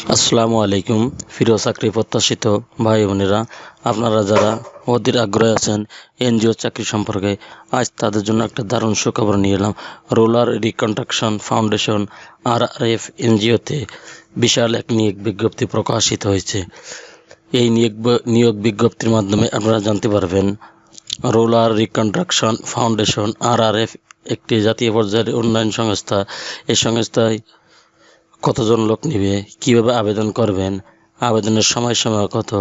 আসসালামু আলাইকুম। প্রিয় চাকরি প্রত্যাশিত ভাই বোনেরা, আপনারা যারা অধীর আগ্রহে আছেন এনজিও চাকরি সম্পর্কে, আজ তাদের জন্য একটা দারুণ সুখবর নিয়ে এলাম। রুরাল রিকনস্ট্রাকশন ফাউন্ডেশন RRF এনজিওতে বিশাল এক নিয়োগ বিজ্ঞপ্তি প্রকাশিত হয়েছে। এই নিয়োগ বিজ্ঞপ্তির মাধ্যমে আপনারা জানতে পারবেন রুরাল রিকনস্ট্রাকশন ফাউন্ডেশন RRF একটি জাতীয় পর্যায়ের উন্নয়ন সংস্থা। এই সংস্থায় কতজন লোক নিবে, কিভাবে আবেদন করবেন, আবেদনের সময়সীমা কত,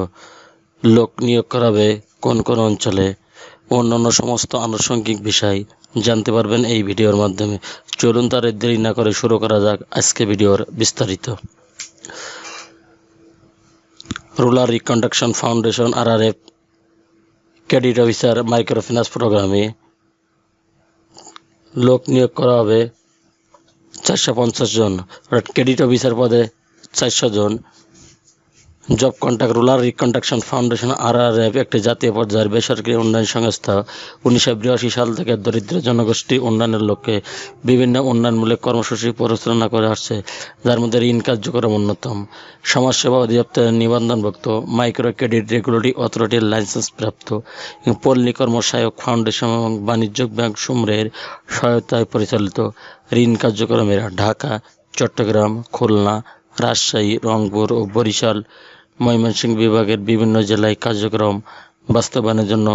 লোক নিয়োগ করাবে কোন কোন অঞ্চলে, অন্যান্য সমস্ত আনুষঙ্গিক বিষয় জানতে পারবেন এই ভিডিওর মাধ্যমে। চলুন তার দেরি না করে শুরু করা যাক আজকে ভিডিওর বিস্তারিত। Rural reconstruction foundation RRF credit officer microfinance প্রোগ্রামে লোক নিয়োগ করা হবে 450 জন। ক্রেডিট অফিসার পদে 400 জন। Job contact rural reconstruction foundation RRF একটি জাতীয় পর্যায়ের বেসরকারি উন্নয়ন সংস্থা। 1982 সাল থেকে দরিদ্র জনগোষ্ঠী উন্নয়নের লক্ষ্যে বিভিন্ন উন্নয়নমূলক কর্মসূচি পরিচালনা করে আসছে, যার মধ্যে ঋণ কার্যক্রম অন্যতম। সমাজসেবা অধিদপ্তরের নিবন্ধনভুক্ত মাইক্রো ক্রেডিট রেগুলেটরি অথরিটির লাইসেন্সপ্রাপ্ত এবং পল্লী কর্মসহায়ক ফাউন্ডেশন এবং বাণিজ্যিক ব্যাংক সমূহের সহায়তায় পরিচালিত ঋণ কার্যক্রমের ঢাকা, চট্টগ্রাম, খুলনা, রাজশাহী, রংপুর ও বরিশাল, ময়মনসিংহ বিভাগের বিভিন্ন জেলায় কার্যক্রম বাস্তবায়নের জন্য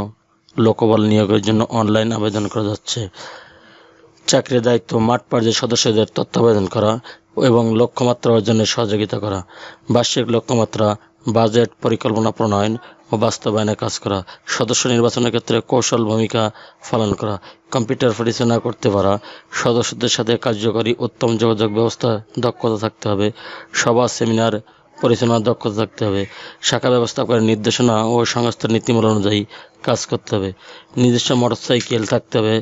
লোকবল নিয়োগের জন্য অনলাইন আবেদন করা যাচ্ছে। চাকরির দায়িত্ব মাঠ পর্যায়ে সদস্যদের তত্ত্বাবধান করা এবং লক্ষ্যমাত্রা অর্জনে সহযোগিতা করা, বার্ষিক লক্ষ্যমাত্রা, বাজেট পরিকল্পনা প্রণয়ন ও বাস্তবায়নে কাজ করা, সদস্য নির্বাচনের ক্ষেত্রে কৌশল ভূমিকা পালন করা, কম্পিউটার পরিচালনা করতে পারা, সদস্যদের সাথে কার্যকরী উত্তম যোগাযোগ ব্যবস্থা দক্ষতা থাকতে হবে, সভা সেমিনার পরিচালনার দক্ষতা থাকতে হবে, শাখা ব্যবস্থাপকের নির্দেশনা ও সংস্থার নীতিমালা অনুযায়ী কাজ করতে হবে, নিজস্ব মোটরসাইকেল থাকতে হবে,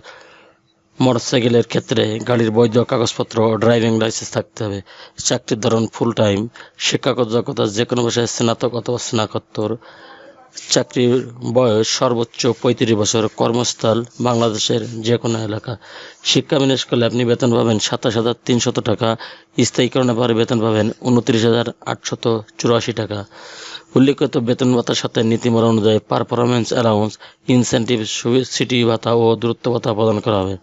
মোটরসাইকেলের ক্ষেত্রে গাড়ির বৈধ কাগজপত্র ও ড্রাইভিং লাইসেন্স থাকতে হবে। চাকরির ধরন ফুল টাইম, শিক্ষাগত যোগ্যতা যে কোনো বিষয়ে স্নাতক অথবা স্নাতকোত্তর, চাকরির বয়স সর্বোচ্চ 35 বছর, কর্মস্থল বাংলাদেশের যে কোনো এলাকা। শিক্ষা বিশেষ করলে আপনি বেতন পাবেন 27,300 টাকা, স্থায়ীকরণে পরে বেতন পাবেন 29,884 টাকা। উল্লিখিত বেতন ভাতার সাথে নীতিমালা অনুযায়ী পারফরমেন্স অ্যালাউন্স, ইনসেন্টিভ, সিটি ভাতা ও দূরত্ব ভাতা প্রদান করা হবে।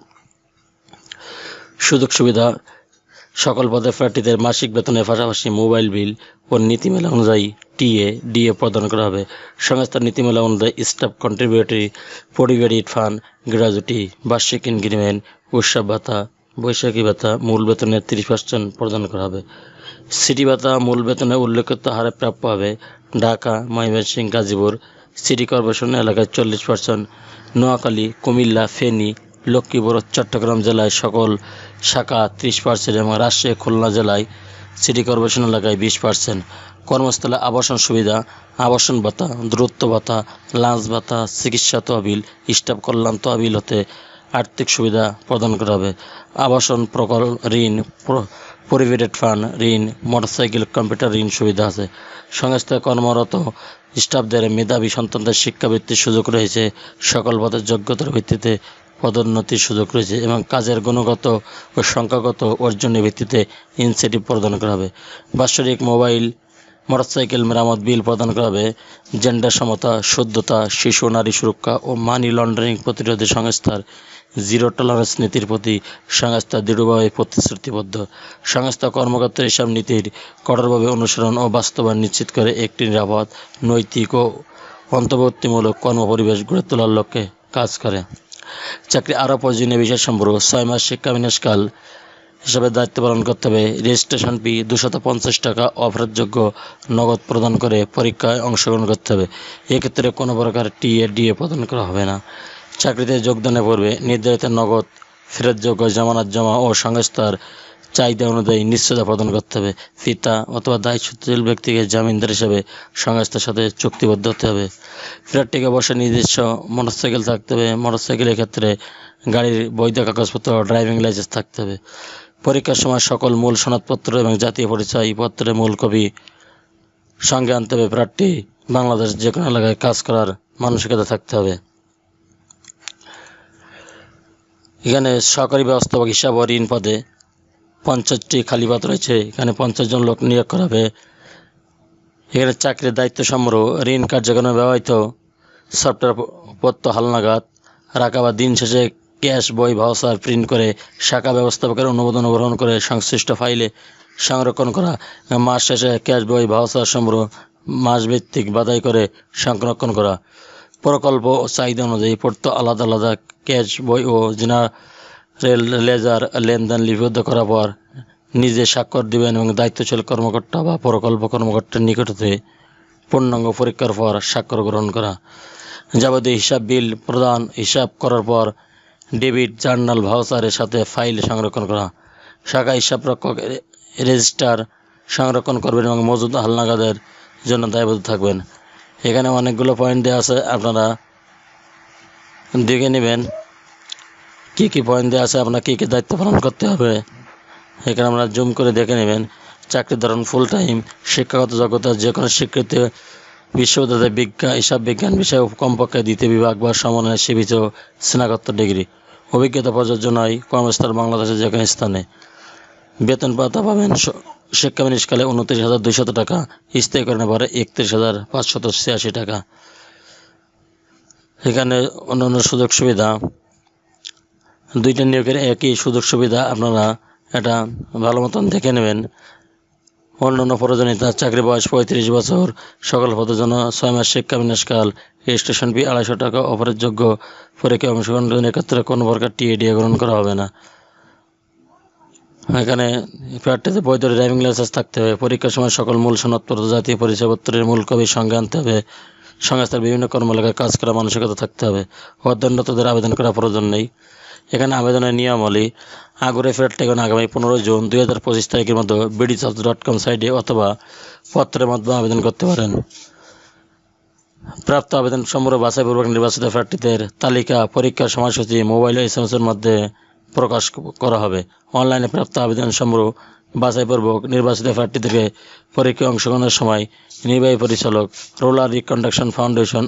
সুযোগ সুবিধা: সকল পদের প্রার্থীদের মাসিক বেতনের পাশাপাশি মোবাইল বিল ও নীতিমালা অনুযায়ী ডিএ প্রদান করা হবে। সংস্থার নীতিমালা অনুযায়ী staff contributory provident fund, gratuity, বার্ষিক ইনক্রিমেন্ট, উৎসব ভাতা, বৈশাখী ভাতা মূল বেতনের 30% প্রদান করা হবে। সিটি ভাতা মূল বেতনে উল্লেখিত হারে প্রাপ্য হবে। ঢাকা, ময়মনসিংহ, গাজীপুর সিটি কর্পোরেশন এলাকায় 40%, নোয়াখালী, কুমিল্লা, ফেনী, লক্ষ্মীপুর, চট্টগ্রাম জেলায় সকল শাখা 30% এবং রাজশাহী, খুলনা জেলায় সিটি কর্পোরেশন এলাকায় 20%। কর্মস্থলে আবাসন সুবিধা, আবাসন ভাতা, দূরত্ব ভাতা, লাঞ্চ ভাতা, চিকিৎসা তহবিল, স্টাফ কল্যাণ তহবিল হতে আর্থিক সুবিধা প্রদান করা হবে। আবাসন প্রকল্প ঋণ, প্রভিডেন্ট ফান্ড ঋণ, মোটরসাইকেল, কম্পিউটার ঋণ সুবিধা আছে। সংস্থায় কর্মরত স্টাফদের মেধাবী সন্তানদের শিক্ষাবৃত্তির সুযোগ রয়েছে। সকল পদের যোগ্যতার ভিত্তিতে পদোন্নতির সুযোগ রয়েছে এবং কাজের গুণগত ও সংখ্যাগত অর্জনের ভিত্তিতে ইনসেন্টিভ প্রদান করা হবে। বাৎসরিক মোটরসাইকেল মেরামত বিল প্রদান করা হবে। জেন্ডার সমতা, শুদ্ধতা, শিশু নারী সুরক্ষা ও মানি লন্ডারিং প্রতিরোধে সংস্থার জিরো টলারেন্স নীতির প্রতি সংস্থা দৃঢ়ভাবে প্রতিশ্রুতিবদ্ধ। সংস্থা কর্মকর্তার এসব নীতির কঠোরভাবে অনুসরণ ও বাস্তবায়ন নিশ্চিত করে একটি নিরাপদ, নৈতিক ও অন্তর্বর্তীমূলক কর্মপরিবেশ গড়ে তোলার লক্ষ্যে কাজ করে। চাকরি আরও প্রয়োজনীয় বিষয় সম্পর্ক: 6 মাস শিক্ষা বিনাশকাল হিসাবে দায়িত্ব পালন করতে হবে। রেজিস্ট্রেশন ফি 250 টাকা অফারযোগ্য, নগদ প্রদান করে পরীক্ষায় অংশগ্রহণ করতে হবে। এক্ষেত্রে কোনো প্রকার ডিএ প্রদান করা হবে না। চাকরিতে যোগদানের পূর্বে নির্ধারিত নগদ ফেরতযোগ্য জামানত জমা ও সংস্থার চাহিদা অনুযায়ী নিশ্চয়তা প্রদান করতে হবে। পিতা অথবা দায়িত্বশীল ব্যক্তিকে জামিনদার হিসেবে সংস্থার সাথে চুক্তিবদ্ধ হতে হবে। প্রার্থীকে অবশ্যই নিজস্ব মোটরসাইকেল থাকতে হবে। মোটরসাইকেলের ক্ষেত্রে গাড়ির বৈধ কাগজপত্র ও ড্রাইভিং লাইসেন্স থাকতে হবে। পরীক্ষার সময় সকল মূল সনদপত্র এবং জাতীয় পরিচয়পত্রের মূল কপি সঙ্গে আনতে হবে। প্রার্থী বাংলাদেশ যে কোনো এলাকায় কাজ করার মানসিকতা থাকতে হবে। এখানে সহকারী ব্যবস্থাপক হিসাব ও ঋণ পদে 50টি খালি পদ রয়েছে। এখানে 50 জন লোক নিয়োগ করা হবে। এখানে চাকরির দায়িত্ব সম্পর্ক ঋণ কার্যক্রমে ব্যবহৃত সফটওয়্যার পত্র হালনাগাদ রাখা বা দিন শেষে ক্যাশ বই ভাউচার প্রিন্ট করে শাখা ব্যবস্থাপকের অনুমোদন গ্রহণ করে সংশ্লিষ্ট ফাইলে সংরক্ষণ করা। মাস শেষে ক্যাশ বই ভাউচার সম্পর্ক মাসভিত্তিক বাছাই করে সংরক্ষণ করা। প্রকল্প ও চাহিদা অনুযায়ী পত্র আলাদা আলাদা ক্যাশ বই ও জেনারেল লেজার লেনদেন লিপিবদ্ধ করার পর নিজে স্বাক্ষর দিবেন এবং দায়িত্বশীল কর্মকর্তা বা প্রকল্প কর্মকর্তার নিকট হতে পূর্ণাঙ্গ পরীক্ষার পর স্বাক্ষর গ্রহণ করা। যাবতীয় হিসাব বিল প্রদান হিসাব করার পর ডেবিট জার্নাল ভাউচারের সাথে ফাইল সংরক্ষণ করা। শাখা হিসাবরক্ষক রেজিস্টার সংরক্ষণ করবেন এবং মজুদ হালনাগাদের জন্য দায়বদ্ধ থাকবেন। এখানে অনেকগুলো পয়েন্ট দেওয়া আছে, আপনারা দেখে নেবেন কী কী পয়েন্ট দেওয়া আছে, আপনার কী কী দায়িত্ব পালন করতে হবে। এখানে আমরা জুম করে দেখে নেবেন। চাকরির ধরন ফুল টাইম, শিক্ষাগত যোগ্যতা যে কোনো স্বীকৃত বিশ্ববিদ্যালয়ে হিসাব বিজ্ঞান বিষয়ে কমপক্ষে দ্বিতীয় বিভাগ বা সমন্বয়ে শিবিত স্নাতকোত্তর ডিগ্রি। অভিজ্ঞতা প্রযোজ্য নয়, কর্মস্থল বাংলাদেশের যে কোনো স্থানে। বেতন ভাতা পাবেন শিক্ষাবিনিষ্কালে 29,200 টাকা, স্থায়ীকরণের পরে 31,586 টাকা। এখানে অন্যান্য সুযোগ সুবিধা, দুইটা নিয়োগের একই সুযোগ সুবিধা, আপনারা এটা ভালো মতন দেখে নেবেন। অন্যান্য প্রয়োজনীয়তা, চাকরি বয়স 35 বছর, সকল পদের জন্য 6 মাস শিক্ষাবিন্যাসকাল, রেজিস্ট্রেশন ফি 250 টাকা, অপরের যোগ্য পরীক্ষায় অংশগ্রহণের ক্ষেত্রে কোনো প্রকার টিএডিএ গ্রহণ করা হবে না। এখানে প্রার্থীতে বৈধ ড্রাইভিং লাইসেন্স থাকতে হবে। পরীক্ষার সময় সকল মূল সনদপত্র জাতীয় পরিচয়পত্রের মূল কপি সঙ্গে আনতে হবে। সংস্থার বিভিন্ন কর্মশালায় কাজ করা মানসিকতা থাকতে হবে। অধ্যয়নরতদের আবেদন করার প্রয়োজন নেই। এখানে আবেদনের নিয়মাবলী, আগ্রহী প্রার্থীগণ আগামী 15 জুন 2025 তারিখের মধ্যে bdjobs.com সাইটে অথবা পত্রের মাধ্যমে আবেদন করতে পারেন। প্রাপ্ত আবেদন সম্পর্কে বাছাইপূর্বক নির্বাচিত প্রার্থীদের তালিকা পরীক্ষার সময়সূচি মোবাইল ও SMS-এর মধ্যে প্রকাশ করা হবে। অনলাইনে প্রাপ্ত আবেদন সম্পর্ক বাছাইপূর্বক নির্বাচিত প্রার্থীদেরকে পরীক্ষায় অংশগ্রহণের সময় নির্বাহী পরিচালক, রুরাল রিকনস্ট্রাকশন ফাউন্ডেশন,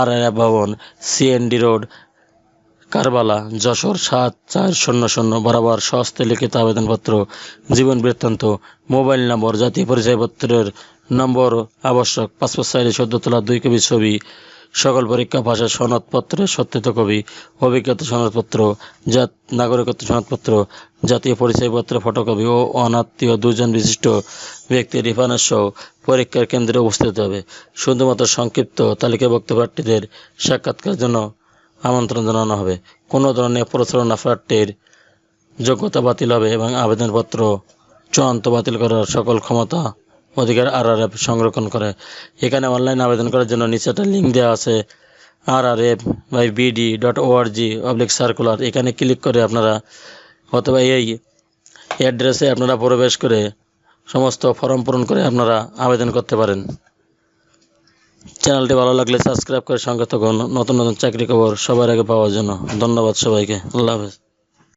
RRF ভবন, CND রোড, কারবালা, যশোর 7400 বরাবর স্বহস্তে লিখিত আবেদনপত্র, জীবন বৃত্তান্ত, মোবাইল নম্বর, জাতীয় পরিচয়পত্রের নম্বর আবশ্যক, পাসপোর্ট সাইজে সদ্য তোলা 2 কপি ছবি, সকল পরীক্ষা পাশের সনদপত্রের সত্যায়িত কপি, অভিজ্ঞতা সনদপত্র, নাগরিকত্ব সনদপত্র, জাতীয় পরিচয়পত্রের ফটোকপি ও অনাত্মীয় 2 জন বিশিষ্ট ব্যক্তির রেফারেন্স সহ পরীক্ষার কেন্দ্রে উপস্থিত হবে। শুধুমাত্র সংক্ষিপ্ত তালিকাভুক্ত প্রার্থীদের সাক্ষাৎকারের জন্য আমন্ত্রণ জানানো হবে। কোনো ধরনের প্রতারণা প্রার্থীর যোগ্যতা বাতিল হবে এবং আবেদনপত্র চূড়ান্ত বাতিল করার সকল ক্ষমতা অধিকার RRF সংরক্ষণ করে। এখানে অনলাইন আবেদন করার জন্য নিচে একটা লিঙ্ক দেওয়া আছে, rrf/bd.org/circular। এখানে ক্লিক করে আপনারা অথবা এই অ্যাড্রেসে আপনারা প্রবেশ করে সমস্ত ফর্ম পূরণ করে আপনারা আবেদন করতে পারেন। চ্যানেলটি ভালো লাগলে সাবস্ক্রাইব করে সঙ্গে থাকুন নতুন নতুন চাকরি খবর সবার আগে পাওয়ার জন্য। ধন্যবাদ সবাইকে। আল্লাহ হাফেজ।